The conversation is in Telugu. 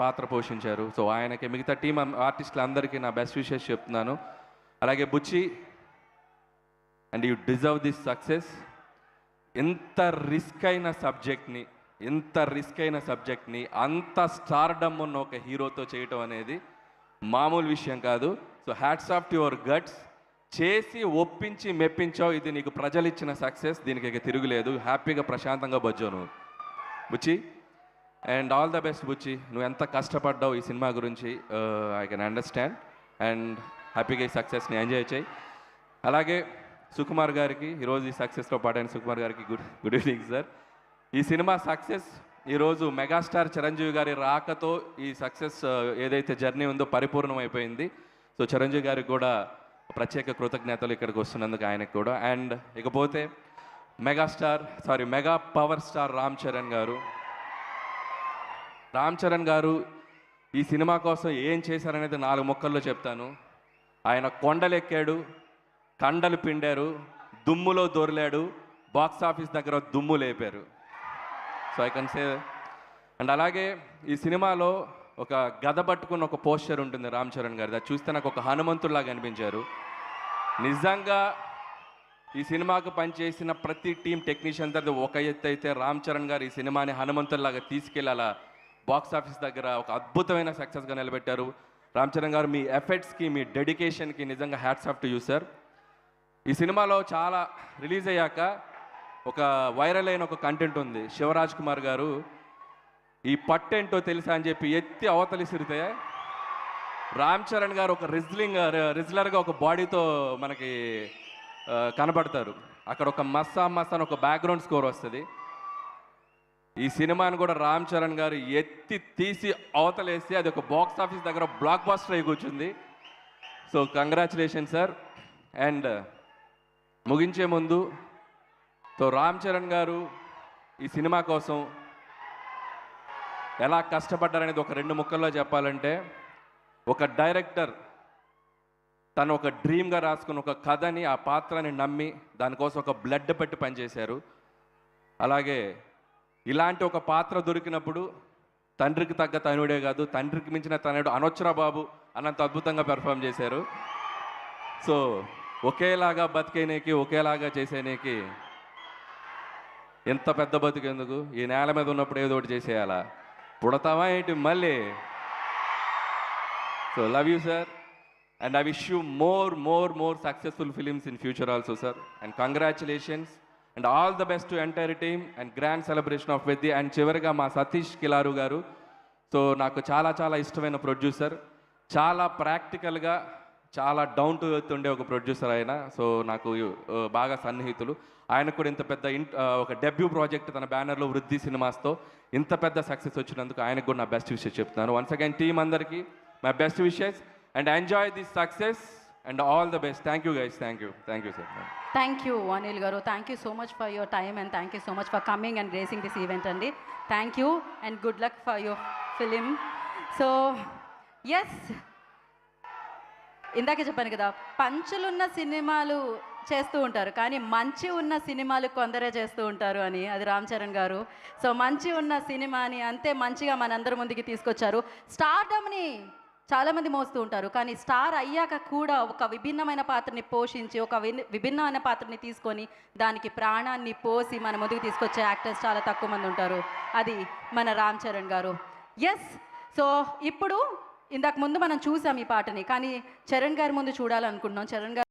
పాత్ర పోషించారు. సో ఆయనకి మిగతా టీం ఆర్టిస్టులందరికీ నా బెస్ట్ విషెస్ చెప్తున్నాను. అలాగే Buchi, and you deserve this success. ఎంత రిస్క్ అయిన సబ్జెక్ట్ని అంత స్టార్డమ్ ఉన్న ఒక హీరోతో చేయటం అనేది మామూలు విషయం కాదు. So hats off to your guts. చేసి ఒప్పించి మెప్పించావు. ఇది నీకు ప్రజలు ఇచ్చిన సక్సెస్. దీనికి ఇక తిరుగులేదు. హ్యాపీగా ప్రశాంతంగా బజ్జావు నువ్వు బుచ్చి. అండ్ ఆల్ ద బెస్ట్ బుచ్చి. నువ్వు ఎంత కష్టపడ్డావు ఈ సినిమా గురించి ఐ కెన్ అండర్స్టాండ్. అండ్ హ్యాపీగా ఈ సక్సెస్ని ఎంజాయ్ చేయి. అలాగే సుకుమార్ గారికి ఈరోజు ఈ సక్సెస్లో పాటైన సుకుమార్ గారికి గుడ్ ఈవినింగ్ సార్. ఈ సినిమా సక్సెస్ ఈరోజు మెగాస్టార్ చిరంజీవి గారి రాకతో ఈ సక్సెస్ ఏదైతే జర్నీ ఉందో పరిపూర్ణమైపోయింది. సో చిరంజీవి గారికి కూడా ప్రత్యేక కృతజ్ఞతలు ఇక్కడికి వస్తున్నందుకు ఆయనకు కూడా. అండ్ ఇకపోతే mega power star Ram Charan గారు ఈ సినిమా కోసం ఏం చేశారనేది 4 ముక్కల్లో చెప్తాను. ఆయన కొండలెక్కాడు, కండలు పిండారు, దుమ్ములో దొర్లాడు, బాక్స్ ఆఫీస్ దగ్గర దుమ్ము లేపారు. So I can say. And అలాగే ఈ సినిమాలో ఒక గద పట్టుకున్న ఒక పోస్టర్ ఉంటుంది రామ్ చరణ్ గారిది. అది చూస్తే నాకు ఒక హనుమంతుడిలాగా అనిపించారు. నిజంగా ఈ సినిమాకు పనిచేసిన ప్రతి టీం టెక్నీషియన్ దగ్గర ఒక ఎత్తు అయితే రామ్ చరణ్ గారు ఈ సినిమాని హనుమంతుడిలాగా తీసుకెళ్ళి అలా బాక్స్ ఆఫీస్ దగ్గర ఒక అద్భుతమైన సక్సెస్గా నిలబెట్టారు. రామ్ చరణ్ గారు మీ ఎఫర్ట్స్కి, మీ డెడికేషన్కి నిజంగా hats off to you sir. ఈ సినిమాలో చాలా రిలీజ్ అయ్యాక ఒక వైరల్ అయిన ఒక కంటెంట్ ఉంది. శివరాజ్ కుమార్ గారు ఈ పట్టేంటో తెలుసా అని చెప్పి ఎత్తి అవతలిసిరితే రామ్ చరణ్ గారు ఒక రిజ్లర్గా ఒక బాడీతో మనకి కనబడతారు. అక్కడ ఒక మస్సా అని ఒక బ్యాక్గ్రౌండ్ స్కోర్ వస్తుంది. ఈ సినిమాని కూడా రామ్ చరణ్ గారు ఎత్తి తీసి అవతలేసి అది ఒక బాక్స్ ఆఫీస్ దగ్గర బ్లాక్ బస్టర్ అయి కూర్చుంది. So congratulation sir. అండ్ ముగించే ముందు సో రామ్ చరణ్ గారు ఈ సినిమా కోసం ఎలా కష్టపడ్డారనేది ఒక 2 ముక్కల్లో చెప్పాలంటే, ఒక డైరెక్టర్ తను ఒక డ్రీమ్గా రాసుకున్న ఒక కథని, ఆ పాత్రని నమ్మి దానికోసం ఒక బ్లడ్ పెట్టి పనిచేశారు. అలాగే ఇలాంటి ఒక పాత్ర దొరికినప్పుడు తండ్రికి తగ్గ తనుడే కాదు, తండ్రికి మించిన తనుడు అనొచ్చురా బాబు అన్నంత అద్భుతంగా పెర్ఫామ్ చేశారు. సో ఒకేలాగా బతికేనేకి, ఒకేలాగా చేసేనేకి ఎంత పెద్ద బతికేందుకు, ఈ నేల మీద ఉన్నప్పుడు ఏదో ఒకటి చేసేయాలా, పుడతావా ఏంటి మళ్ళీ. So love you sir. And I wish you more successful films in future also sir. And congratulations and all the best to entire team and grand celebration of with. And చివరిగా మా సతీష్ కిలారు గారు, సో నాకు చాలా ఇష్టమైన ప్రొడ్యూసర్. చాలా ప్రాక్టికల్గా, చాలా డౌన్ టు ఎర్త్ ఉండే ఒక ప్రొడ్యూసర్ ఆయన. సో నాకు బాగా సన్నిహితులు. ఆయనకు కూడా ఇంత పెద్ద ఒక డెబ్యూ ప్రాజెక్ట్ తన బ్యానర్లో వృద్ధి సినిమాస్తో ఇంత పెద్ద సక్సెస్ వచ్చినందుకు ఆయనకు కూడా నా బెస్ట్ విషెస్ చెప్తున్నాను. వన్స్ అగైన్ టీమ్ అందరికీ my best wishes and enjoy this success and all the best. Thank you guys. Thank you sir. Thank you Anil garu. Thank you so much for your time and thank you so much for coming and gracing this event అండి. Thank you and good luck for your film. So yes, ఇందాకే చెప్పాను కదా, పంచులున్న సినిమాలు చేస్తూ ఉంటారు కానీ మంచి ఉన్న సినిమాలు కొందరే చేస్తూ ఉంటారు అని. అది రామ్ చరణ్ గారు. సో మంచి ఉన్న సినిమాని అంతే మంచిగా మనందరి ముందుకి తీసుకొచ్చారు. స్టార్డమ్ని చాలామంది మోస్తూ ఉంటారు కానీ స్టార్ అయ్యాక కూడా ఒక విభిన్నమైన పాత్రని పోషించి, ఒక విభిన్నమైన పాత్రని తీసుకొని దానికి ప్రాణాన్ని పోసి మన ముందుకు తీసుకొచ్చే యాక్టర్స్ చాలా తక్కువ మంది ఉంటారు. అది మన రామ్ చరణ్ గారు. ఎస్, సో ఇప్పుడు ఇందాక ముందు మనం చూసాం ఈ పాటని, కానీ చరణ్ గారి ముందు చూడాలనుకుంటున్నాం. చరణ్ గారు